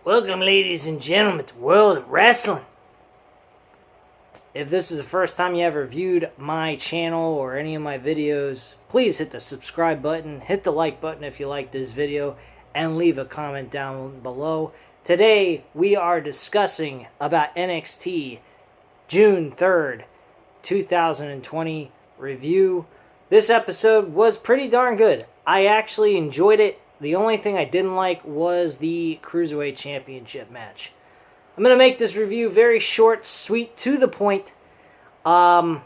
Welcome, ladies and gentlemen, to World of Wrestling. If this is the first time you ever viewed my channel or any of my videos, please hit the subscribe button, hit the like button if you like this video, and leave a comment down below. Today, we are discussing about NXT June 3rd, 2020 review. This episode was pretty darn good. I actually enjoyed it. The only thing I didn't like was the Cruiserweight Championship match. I'm going to make this review very short, sweet, to the point. I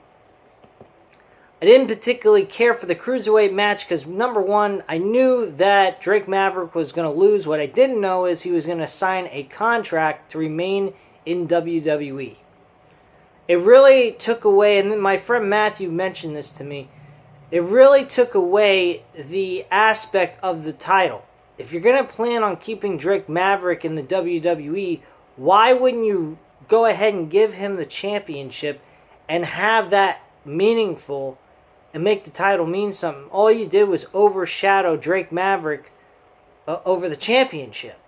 didn't particularly care for the Cruiserweight match because, number one, I knew that Drake Maverick was going to lose. What I didn't know is he was going to sign a contract to remain in WWE. It really took away, and my friend Matthew mentioned this to me, it really took away the aspect of the title. If you're going to plan on keeping Drake Maverick in the WWE, why wouldn't you go ahead and give him the championship and have that meaningful and make the title mean something? All you did was overshadow Drake Maverick over the championship.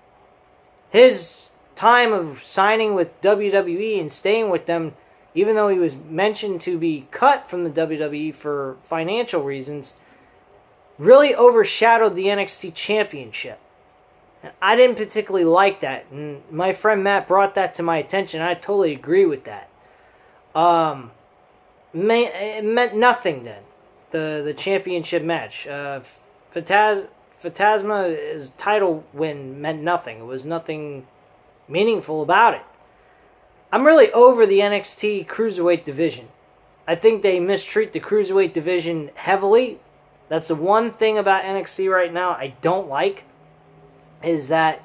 His time of signing with WWE and staying with them, even though he was mentioned to be cut from the WWE for financial reasons, really overshadowed the NXT Championship. And I didn't particularly like that. And my friend Matt brought that to my attention. I totally agree with that. It meant nothing then, the championship match. Phantasma's title win meant nothing. It was nothing meaningful about it. I'm really over the NXT Cruiserweight division. I think they mistreat the Cruiserweight division heavily. That's the one thing about NXT right now I don't like, is that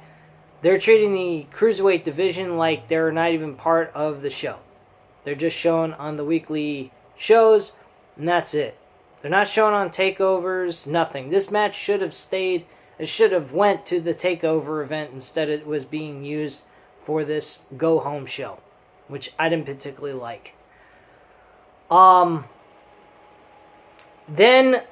they're treating the Cruiserweight division like they're not even part of the show. They're just shown on the weekly shows, and that's it. They're not shown on takeovers, nothing. This match should have stayed, it should have went to the takeover event. Instead it was being used for this go-home show, which I didn't particularly like. Then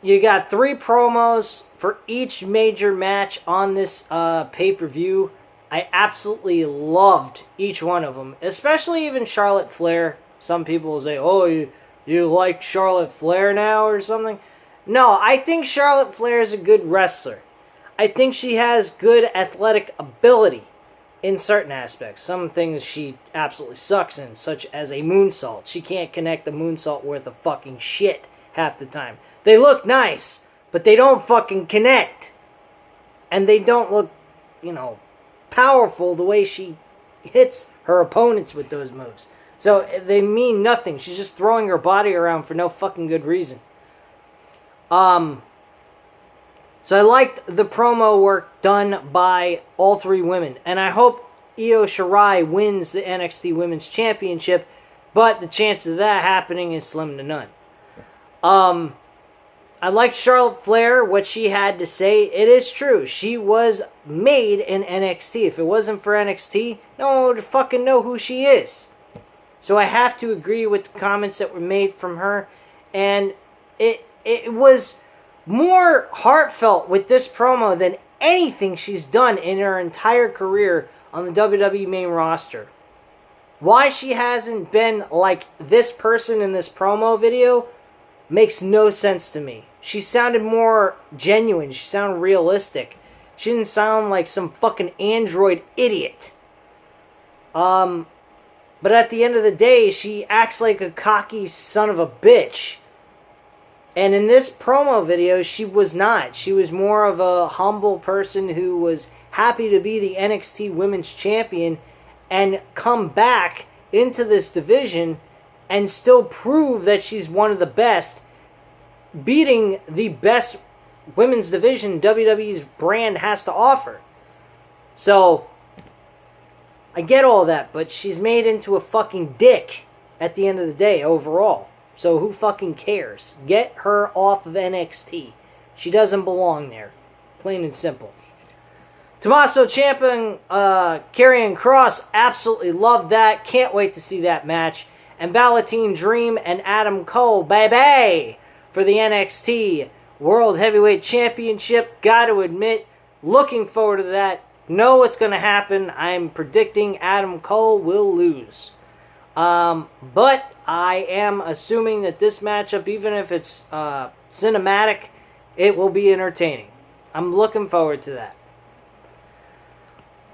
you got 3 promos for each major match on this pay-per-view. I absolutely loved each one of them, especially even Charlotte Flair. Some people will say, oh, you like Charlotte Flair now or something? No, I think Charlotte Flair is a good wrestler. I think she has good athletic ability in certain aspects. Some things she absolutely sucks in, such as a moonsault. She can't connect a moonsault worth of fucking shit half the time. They look nice, but they don't fucking connect. And they don't look, powerful the way she hits her opponents with those moves. So they mean nothing. She's just throwing her body around for no fucking good reason. So I liked the promo work done by all 3 women. And I hope Io Shirai wins the NXT Women's Championship. But the chance of that happening is slim to none. I liked Charlotte Flair, what she had to say. It is true. She was made in NXT. If it wasn't for NXT, no one would fucking know who she is. So I have to agree with the comments that were made from her. And it was more heartfelt with this promo than anything she's done in her entire career on the WWE main roster. Why she hasn't been like this person in this promo video makes no sense to me. She sounded more genuine. She sounded realistic. She didn't sound like some fucking android idiot. But at the end of the day, she acts like a cocky son of a bitch. And in this promo video, she was not. She was more of a humble person who was happy to be the NXT Women's Champion and come back into this division and still prove that she's one of the best, beating the best women's division WWE's brand has to offer. So, I get all that, but she's made into a fucking dick at the end of the day overall. So who fucking cares? Get her off of NXT. She doesn't belong there. Plain and simple. Tommaso Ciampa, Karrion Kross, absolutely loved that. Can't wait to see that match. And Velveteen Dream and Adam Cole, baby, for the NXT World Heavyweight Championship. Got to admit, looking forward to that. know what's going to happen. I'm predicting Adam Cole will lose. But I am assuming that this matchup, even if it's cinematic, it will be entertaining. I'm looking forward to that.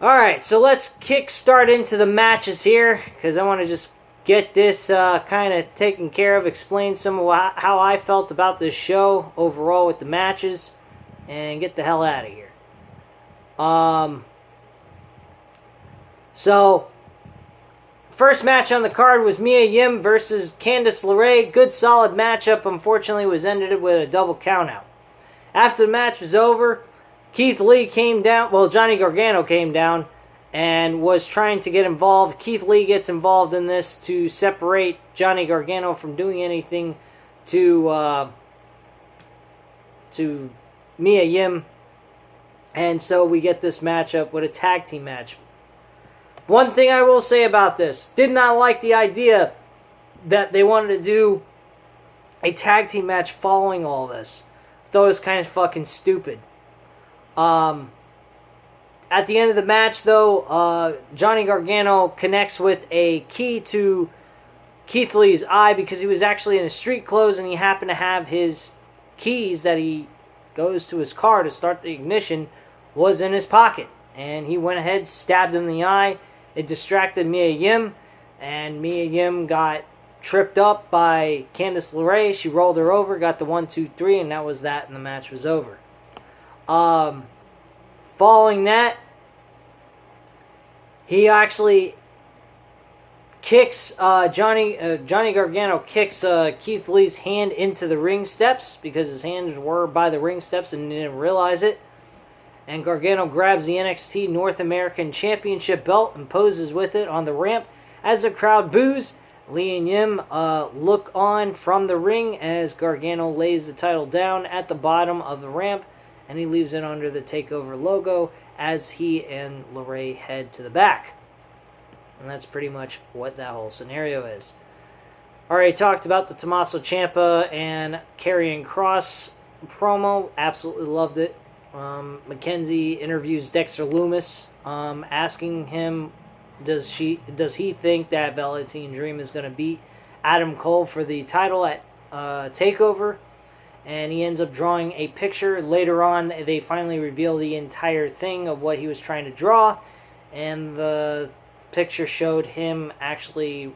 Alright, so let's kick-start into the matches here, because I want to just get this kind of taken care of, explain some of how I felt about this show overall with the matches, and get the hell out of here. So, first match on the card was Mia Yim versus Candice LeRae. Good, solid matchup. Unfortunately, was ended with a double countout. After the match was over, Keith Lee came down. Well, Johnny Gargano came down and was trying to get involved. Keith Lee gets involved in this to separate Johnny Gargano from doing anything to Mia Yim. And so we get this matchup with a tag team match. One thing I will say about this, did not like the idea that they wanted to do a tag team match following all this. Thought it was kind of fucking stupid. At the end of the match, though, Johnny Gargano connects with a key to Keith Lee's eye because he was actually in his street clothes and he happened to have his keys that he goes to his car to start the ignition was in his pocket. And he went ahead, stabbed him in the eye. It distracted Mia Yim, and Mia Yim got tripped up by Candice LeRae. She rolled her over, got the 1, 2, 3, and that was that, and the match was over. Following that, he actually kicks Johnny Gargano kicks Keith Lee's hand into the ring steps because his hands were by the ring steps and didn't realize it. And Gargano grabs the NXT North American Championship belt and poses with it on the ramp as the crowd boos. Lee and Yim look on from the ring as Gargano lays the title down at the bottom of the ramp, and he leaves it under the TakeOver logo as he and LeRae head to the back. And that's pretty much what that whole scenario is. Already talked about the Tommaso Ciampa and Karrion Kross promo. Absolutely loved it. Mackenzie interviews Dexter Lumis, asking him, does he think that Velveteen Dream is going to beat Adam Cole for the title at TakeOver? And he ends up drawing a picture. Later on, they finally reveal the entire thing of what he was trying to draw, and the picture showed him actually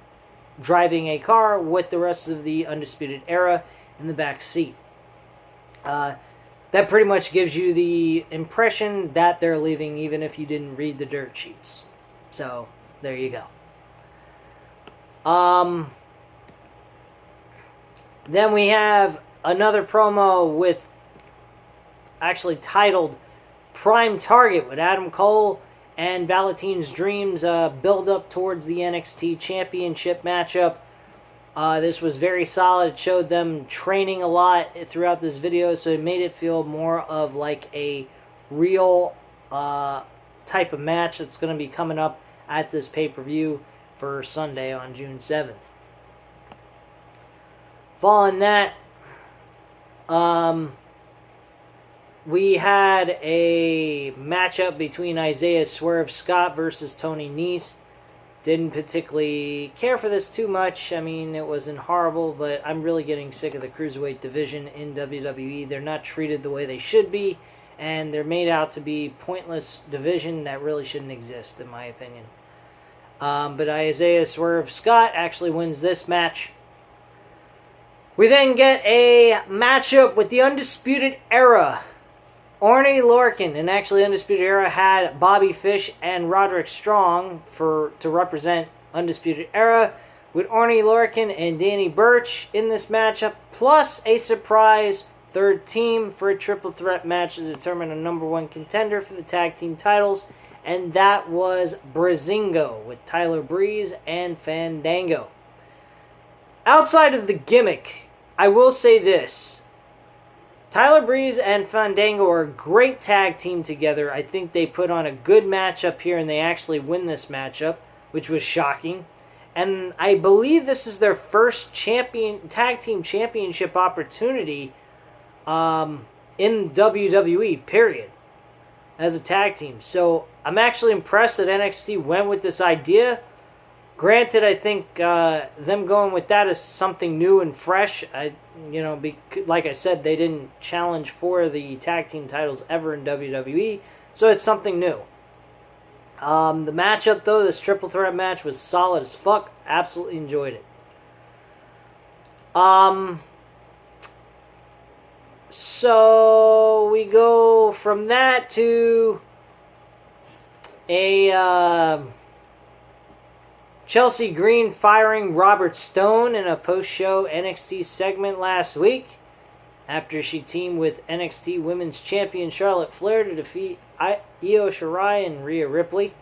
driving a car with the rest of the Undisputed Era in the back seat. That pretty much gives you the impression that they're leaving, even if you didn't read the dirt sheets. So, there you go. Then we have another promo with, actually titled Prime Target, with Adam Cole and Velveteen's Dreams build up towards the NXT Championship matchup. This was very solid. It showed them training a lot throughout this video, so it made it feel more of like a real type of match that's going to be coming up at this pay-per-view for Sunday on June 7th. Following that, we had a matchup between Isaiah Swerve Scott versus Tony Nese. Didn't particularly care for this too much. I mean, it wasn't horrible, but I'm really getting sick of the cruiserweight division in WWE. They're not treated the way they should be, and they're made out to be pointless division that really shouldn't exist, in my opinion. But Isaiah Swerve Scott actually wins this match. We then get a matchup with the Undisputed Era. Orny Lorcan, and actually Undisputed Era had Bobby Fish and Roderick Strong to represent Undisputed Era, with Orny Lorcan and Danny Burch in this matchup, plus a surprise third team for a triple threat match to determine a number one contender for the tag team titles, and that was Breezango with Tyler Breeze and Fandango. Outside of the gimmick, I will say this. Tyler Breeze and Fandango are a great tag team together. I think they put on a good matchup here, and they actually win this matchup, which was shocking. And I believe this is their first tag team championship opportunity in WWE, period. as a tag team. So I'm actually impressed that NXT went with this idea. Granted, I think them going with that is something new and fresh. Like I said, they didn't challenge for the tag team titles ever in WWE, so it's something new. The matchup, though, this triple threat match was solid as fuck. Absolutely enjoyed it. So we go from that to a Chelsea Green firing Robert Stone in a post-show NXT segment last week after she teamed with NXT Women's Champion Charlotte Flair to defeat Io Shirai and Rhea Ripley.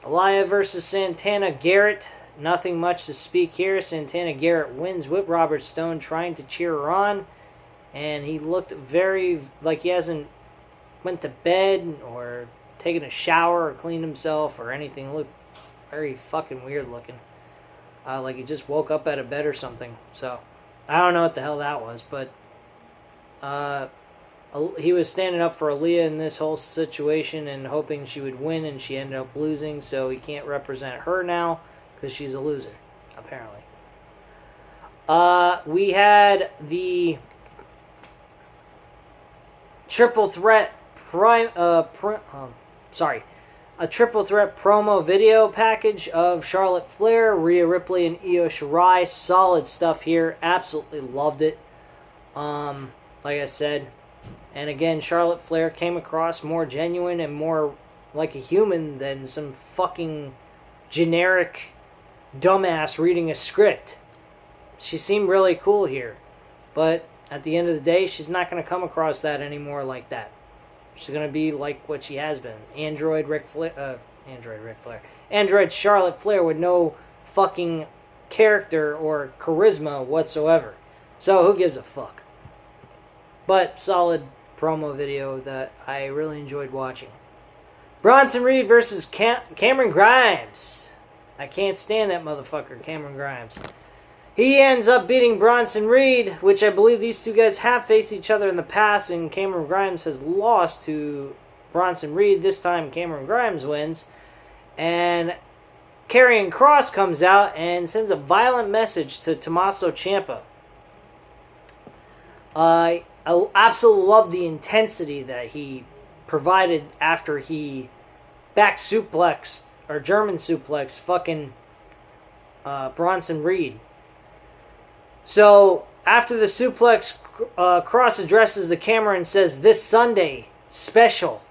Aliyah versus Santana Garrett. Nothing much to speak here. Santana Garrett wins with Robert Stone trying to cheer her on. And he looked very like he hasn't went to bed or taken a shower or cleaned himself or anything. It looked very fucking weird looking. Like he just woke up out of bed or something. So, I don't know what the hell that was. But he was standing up for Aaliyah in this whole situation and hoping she would win, and she ended up losing. So he can't represent her now, because she's a loser, apparently. We had the triple threat a triple threat promo video package of Charlotte Flair, Rhea Ripley, and Io Shirai. Solid stuff here. Absolutely loved it. Like I said, and again, Charlotte Flair came across more genuine and more like a human than some fucking generic dumbass reading a script. She seemed really cool here, but at the end of the day, she's not going to come across that anymore like that. She's going to be like what she has been, Android Charlotte Flair with no fucking character or charisma whatsoever. So who gives a fuck? But solid promo video that I really enjoyed watching. Bronson Reed versus Cameron Grimes. I can't stand that motherfucker, Cameron Grimes. He ends up beating Bronson Reed, which I believe these two guys have faced each other in the past, and Cameron Grimes has lost to Bronson Reed. This time, Cameron Grimes wins. And Karrion Kross comes out and sends a violent message to Tommaso Ciampa. I absolutely love the intensity that he provided after he back suplexed or German suplex fucking Bronson Reed. So after the suplex, Kross addresses the camera and says, "This Sunday, special,"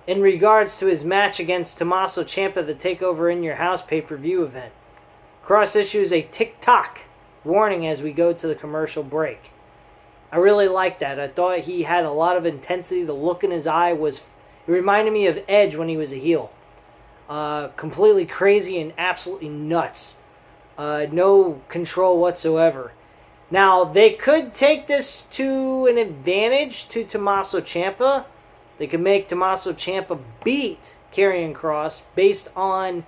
in regards to his match against Tommaso Ciampa, the Takeover in Your House pay-per-view event. Kross issues a tick-tock warning as we go to the commercial break. I really liked that. I thought he had a lot of intensity. The look in his eye it reminded me of Edge when he was a heel. Completely crazy and absolutely nuts. No control whatsoever. Now, they could take this to an advantage to Tommaso Ciampa. They could make Tommaso Ciampa beat Karrion Kross based on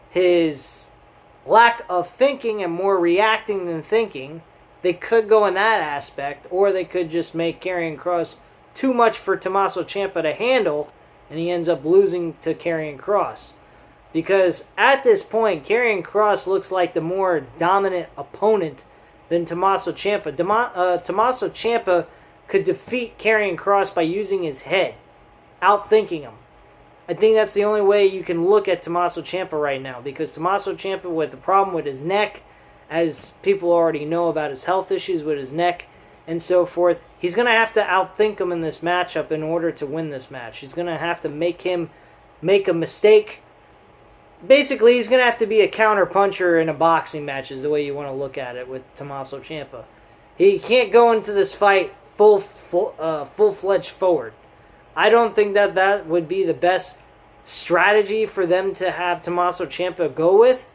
his lack of thinking and more reacting than thinking. They could go in that aspect, or they could just make Karrion Kross too much for Tommaso Ciampa to handle, and he ends up losing to Karrion Kross. Because at this point, Karrion Kross looks like the more dominant opponent than Tommaso Ciampa. Tommaso Ciampa could defeat Karrion Kross by using his head, outthinking him. I think that's the only way you can look at Tommaso Ciampa right now, because Tommaso Ciampa, with a problem with his neck, as people already know about his health issues with his neck and so forth, he's going to have to outthink him in this matchup in order to win this match. He's going to have to make him make a mistake. Basically, he's going to have to be a counter-puncher in a boxing match, is the way you want to look at it with Tommaso Ciampa. He can't go into this fight full-fledged forward. I don't think that would be the best strategy for them to have Tommaso Ciampa go with.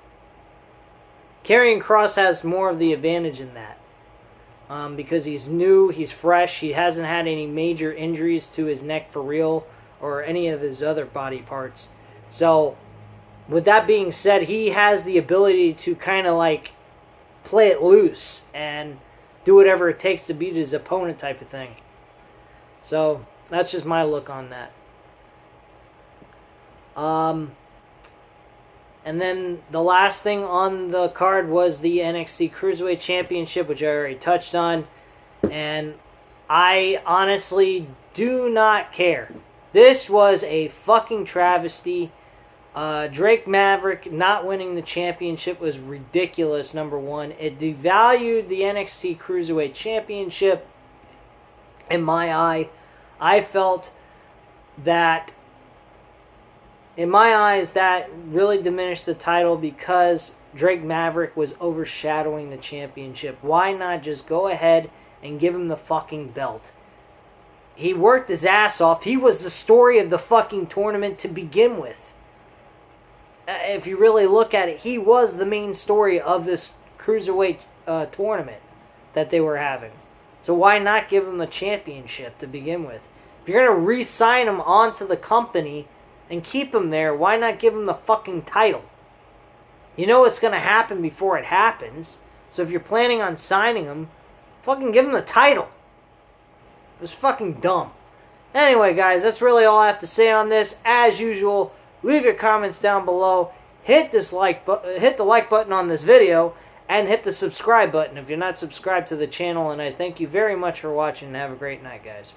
Karrion Kross has more of the advantage in that. Because he's new, he's fresh, he hasn't had any major injuries to his neck for real, or any of his other body parts. So, with that being said, he has the ability to kind of like play it loose and do whatever it takes to beat his opponent type of thing. So that's just my look on that. And then the last thing on the card was the NXT Cruiserweight Championship, which I already touched on. And I honestly do not care. This was a fucking travesty. Drake Maverick not winning the championship was ridiculous, number one. It devalued the NXT Cruiserweight Championship. In my eye, I felt that, in my eyes, that really diminished the title because Drake Maverick was overshadowing the championship. Why not just go ahead and give him the fucking belt? He worked his ass off. He was the story of the fucking tournament to begin with. If you really look at it, he was the main story of this Cruiserweight tournament that they were having. So why not give him the championship to begin with? If you're going to re-sign him onto the company and keep him there, why not give him the fucking title? You know what's going to happen before it happens. So if you're planning on signing him, fucking give him the title. It was fucking dumb. Anyway, guys, that's really all I have to say on this. As usual, leave your comments down below. Hit the like button on this video, and hit the subscribe button if you're not subscribed to the channel. And I thank you very much for watching, and have a great night, guys.